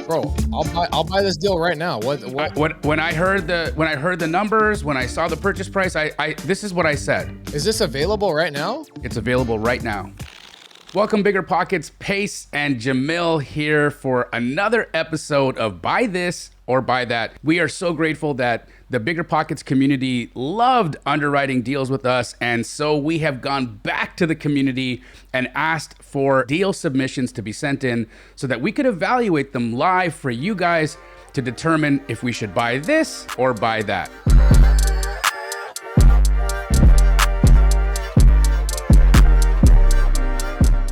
Bro, I'll buy this deal right now. When I heard the numbers, when I saw the purchase price, this is what I said. Is this available right now? It's available right now. Welcome, BiggerPockets. Pace and Jamil here for another episode of Buy This or Buy That. We are so grateful that the BiggerPockets community loved underwriting deals with us, and so we have gone back to the community and asked for deal submissions to be sent in so that we could evaluate them live for you guys to determine if we should buy this or buy that.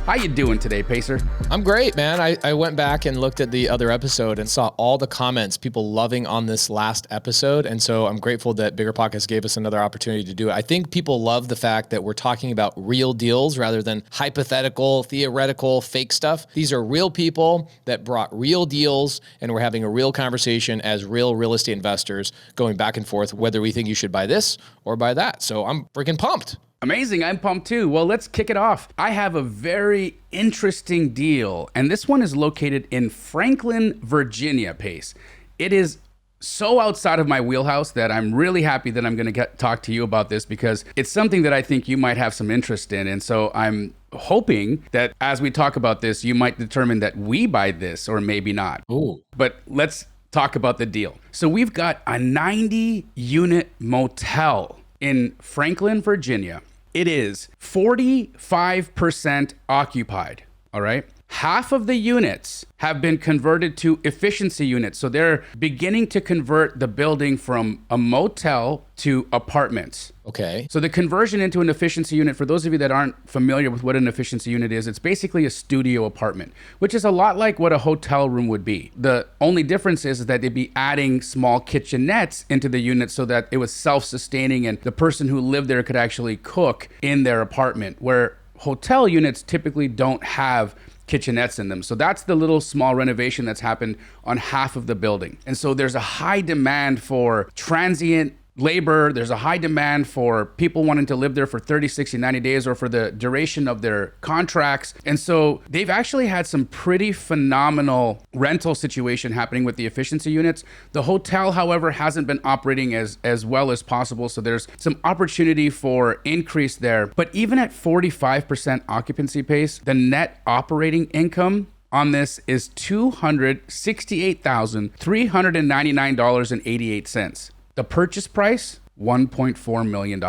How you doing today, Pacer? I'm great, man. I went back and looked at the other episode and saw all the comments, people loving on this last episode. And so I'm grateful that BiggerPockets gave us another opportunity to do it. I think people love the fact that we're talking about real deals rather than hypothetical, theoretical, fake stuff. These are real people that brought real deals, and we're having a real conversation as real estate investors going back and forth, whether we think you should buy this or buy that. So I'm freaking pumped. Amazing, I'm pumped too. Well, let's kick it off. I have a very interesting deal, and this one is located in Franklin, Virginia, Pace. It is so outside of my wheelhouse that I'm really happy that I'm gonna talk to you about this because it's something that I think you might have some interest in. And so I'm hoping that as we talk about this, you might determine that we buy this or maybe not. Ooh. But let's talk about the deal. So we've got a 90-unit motel in Franklin, Virginia. It is 45% occupied, all right? Half of the units have been converted to efficiency units. So they're beginning to convert the building from a motel to apartments. Okay. So the conversion into an efficiency unit, for those of you that aren't familiar with what an efficiency unit is, it's basically a studio apartment, which is a lot like what a hotel room would be. The only difference is that they'd be adding small kitchenettes into the unit so that it was self-sustaining and the person who lived there could actually cook in their apartment, where hotel units typically don't have kitchenettes in them. So that's the little small renovation that's happened on half of the building. And so there's a high demand for transient labor. There's a high demand for people wanting to live there for 30, 60, 90 days or for the duration of their contracts. And so they've actually had some pretty phenomenal rental situation happening with the efficiency units. The hotel, however, hasn't been operating as well as possible. So there's some opportunity for increase there. But even at 45% occupancy pace, the net operating income on this is $268,399.88. The purchase price, $1.4 million.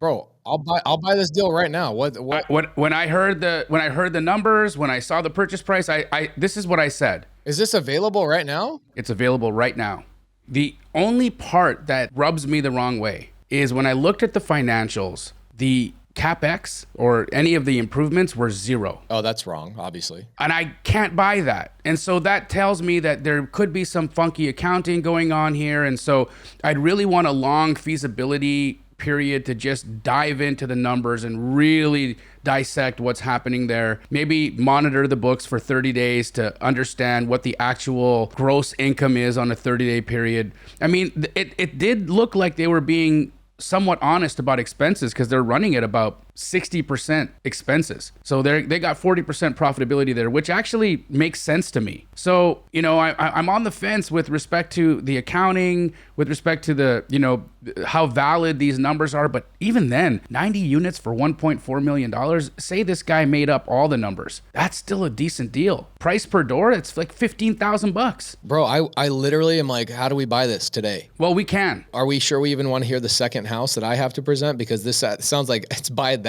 Bro, I'll buy this deal right now. When I heard the numbers, when I saw the purchase price, this is what I said. Is this available right now? It's available right now. The only part that rubs me the wrong way is when I looked at the financials, the CapEx or any of the improvements were zero. Oh, that's wrong, obviously. And I can't buy that. And so that tells me that there could be some funky accounting going on here. And so I'd really want a long feasibility period to just dive into the numbers and really dissect what's happening there. Maybe monitor the books for 30 days to understand what the actual gross income is on a 30-day period. I mean, it did look like they were being somewhat honest about expenses because they're running at about 60% expenses. So they got 40% profitability there, which actually makes sense to me. So, I'm on the fence with respect to the accounting, with respect to the, how valid these numbers are. But even then, 90 units for $1.4 million, say this guy made up all the numbers. That's still a decent deal. Price per door, it's like $15,000. Bro, I literally am like, how do we buy this today? Well, we can. Are we sure we even want to hear the second house that I have to present? Because this sounds like it's buy that.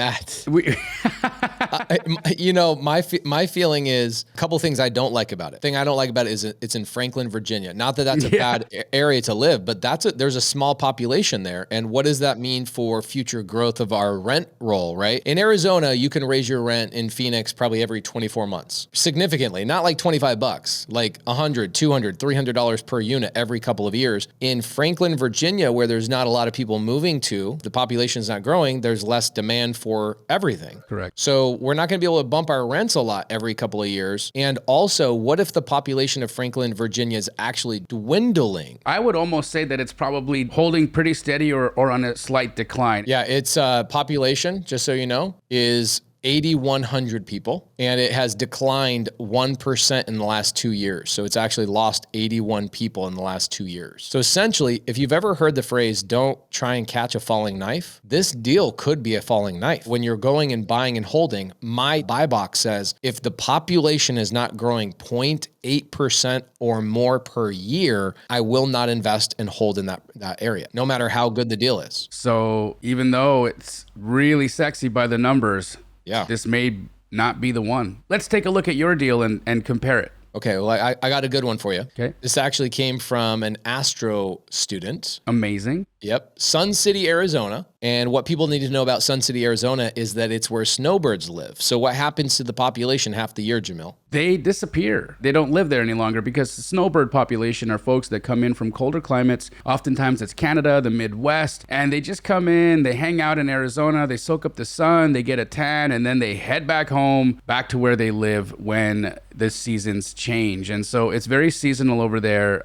My feeling is a couple things I don't like about it. Thing I don't like about it is it's in Franklin, Virginia. Not that that's a bad area to live, but there's a small population there. And what does that mean for future growth of our rent roll, right? In Arizona, you can raise your rent in Phoenix probably every 24 months. Significantly, not like $25, like $100, $200, $300 per unit every couple of years. In Franklin, Virginia, where there's not a lot of people moving to, the population's not growing, there's less demand for everything. Correct. So we're not going to be able to bump our rents a lot every couple of years. And also, what if the population of Franklin, Virginia is actually dwindling? I would almost say that it's probably holding pretty steady or on a slight decline. Yeah, its population, just so you know, is 8,100 people, and it has declined 1% in the last 2 years. So it's actually lost 81 people in the last 2 years. So essentially, if you've ever heard the phrase, don't try and catch a falling knife, this deal could be a falling knife. When you're going and buying and holding, my buy box says, if the population is not growing 0.8% or more per year, I will not invest and hold in that area, no matter how good the deal is. So even though it's really sexy by the numbers, yeah, this may not be the one. Let's take a look at your deal and compare it. Okay, well, I got a good one for you. Okay. This actually came from an Astro student. Amazing. Yep. Sun City, Arizona. And what people need to know about Sun City, Arizona is that it's where snowbirds live. So what happens to the population half the year, Jamil? They disappear. They don't live there any longer because the snowbird population are folks that come in from colder climates. Oftentimes it's Canada, the Midwest, and they just come in, they hang out in Arizona, they soak up the sun, they get a tan, and then they head back home, back to where they live when the seasons change. And so it's very seasonal over there.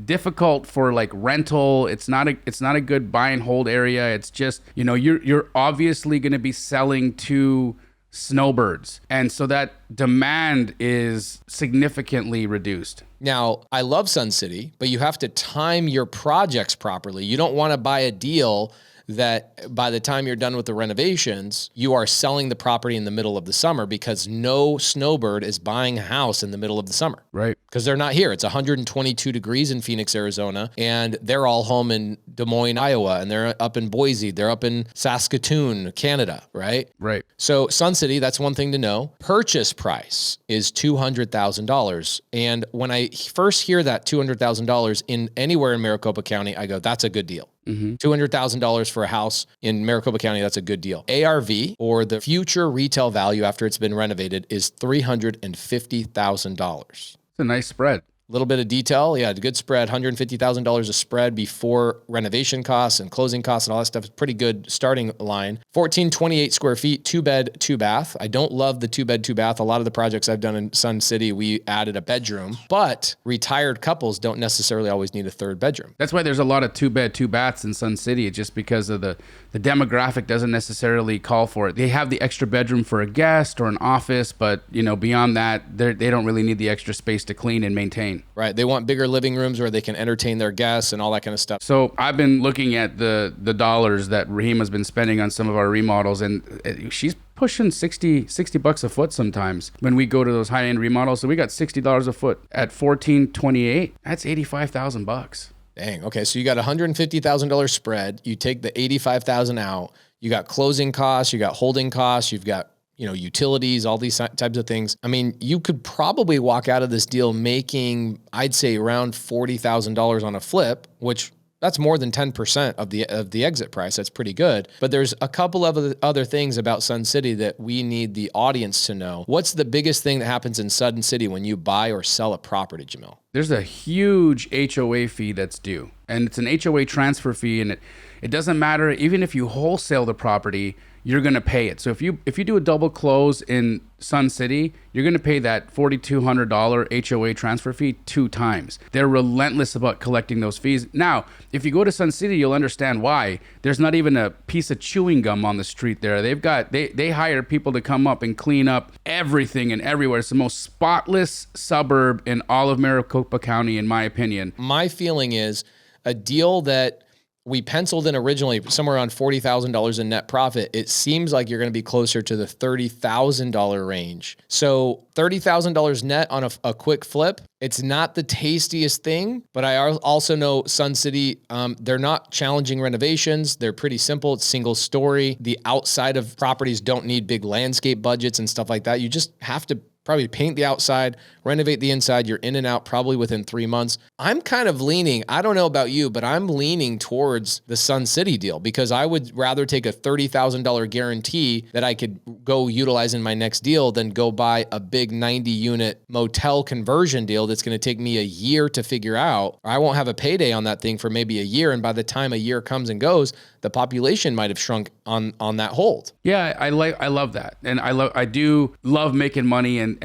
Difficult for like rental. It's not a good buy and hold area. It's just, you're obviously going to be selling to snowbirds. And so that demand is significantly reduced. Now, I love Sun City, but you have to time your projects properly. You don't want to buy a deal that by the time you're done with the renovations, you are selling the property in the middle of the summer, because no snowbird is buying a house in the middle of the summer. Right. Because they're not here. It's 122 degrees in Phoenix, Arizona, and they're all home in Des Moines, Iowa, and they're up in Boise. They're up in Saskatoon, Canada, right? Right. So Sun City, that's one thing to know. Purchase price is $200,000. And when I first hear that $200,000 in anywhere in Maricopa County, I go, that's a good deal. Mm-hmm. $200,000 for a house in Maricopa County, that's a good deal. ARV, or the future retail value after it's been renovated, is $350,000. It's a nice spread. A little bit of detail. Yeah, good spread. $150,000 a spread before renovation costs and closing costs and all that stuff. It's pretty good starting line. 1,428 square feet, 2-bed, 2-bath. I don't love the 2-bed, 2-bath. A lot of the projects I've done in Sun City, we added a bedroom, but retired couples don't necessarily always need a third bedroom. That's why there's a lot of 2-bed, 2-baths in Sun City, just because of the demographic doesn't necessarily call for it. They have the extra bedroom for a guest or an office, but beyond that, they don't really need the extra space to clean and maintain. Right. They want bigger living rooms where they can entertain their guests and all that kind of stuff. So I've been looking at the dollars that Raheem has been spending on some of our remodels, and she's pushing $60 a foot sometimes when we go to those high-end remodels. So we got $60 a foot at $1,428. That's $85,000. Dang. Okay. So you got $150,000 spread. You take the $85,000 out. You got closing costs. You got holding costs. You've got utilities, all these types of things. I mean, you could probably walk out of this deal making, I'd say, around $40,000 on a flip, which that's more than 10% of the exit price. That's pretty good. But there's a couple of other things about Sun City that we need the audience to know. What's the biggest thing that happens in Sun City when you buy or sell a property, Jamil? There's a huge HOA fee that's due. And it's an HOA transfer fee, and it doesn't matter. Even if you wholesale the property, you're going to pay it. So if you do a double close in Sun City, you're going to pay that $4,200 HOA transfer fee 2 times. They're relentless about collecting those fees. Now, if you go to Sun City, you'll understand why. There's not even a piece of chewing gum on the street there. They hire people to come up and clean up everything and everywhere. It's the most spotless suburb in all of Maricopa County, in my opinion. My feeling is a deal that we penciled in originally somewhere around $40,000 in net profit. It seems like you're going to be closer to the $30,000 range. So $30,000 net on a quick flip. It's not the tastiest thing, but I also know Sun City, they're not challenging renovations. They're pretty simple. It's single story. The outside of properties don't need big landscape budgets and stuff like that. You just have to probably paint the outside, renovate the inside. You're in and out probably within 3 months. I'm kind of leaning, I don't know about you, but I'm leaning towards the Sun City deal, because I would rather take a $30,000 guarantee that I could go utilize in my next deal than go buy a big 90-unit motel conversion deal that's going to take me a year to figure out. I won't have a payday on that thing for maybe a year, and by the time a year comes and goes, the population might have shrunk on that hold. Yeah, I love that. And I do love making money, and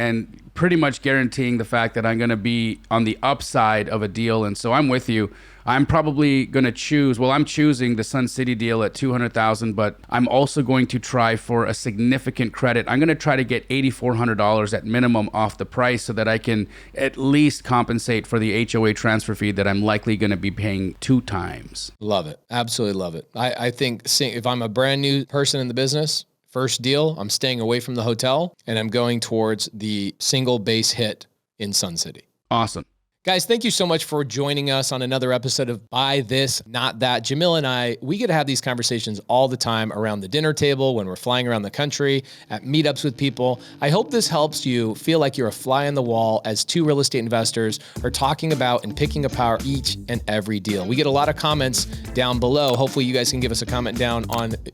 pretty much guaranteeing the fact that I'm going to be on the upside of a deal. And so I'm with you. I'm probably going to choose, I'm choosing the Sun City deal at $200,000, but I'm also going to try for a significant credit. I'm going to try to get $8,400 at minimum off the price so that I can at least compensate for the HOA transfer fee that I'm likely going to be paying 2 times. Love it. Absolutely love it. I think if I'm a brand new person in the business, first deal, I'm staying away from the hotel and I'm going towards the single base hit in Sun City. Awesome. Guys, thank you so much for joining us on another episode of Buy This, Not That. Jamil and I, we get to have these conversations all the time around the dinner table, when we're flying around the country, at meetups with people. I hope this helps you feel like you're a fly on the wall as 2 real estate investors are talking about and picking apart each and every deal. We get a lot of comments down below. Hopefully you guys can give us a comment down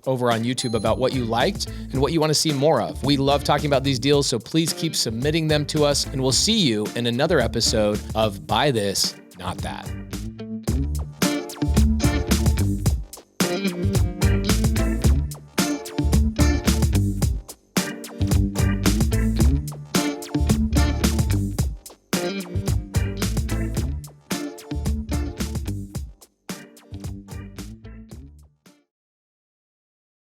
over on YouTube about what you liked and what you want to see more of. We love talking about these deals, so please keep submitting them to us, and we'll see you in another episode of Buy This, Not That.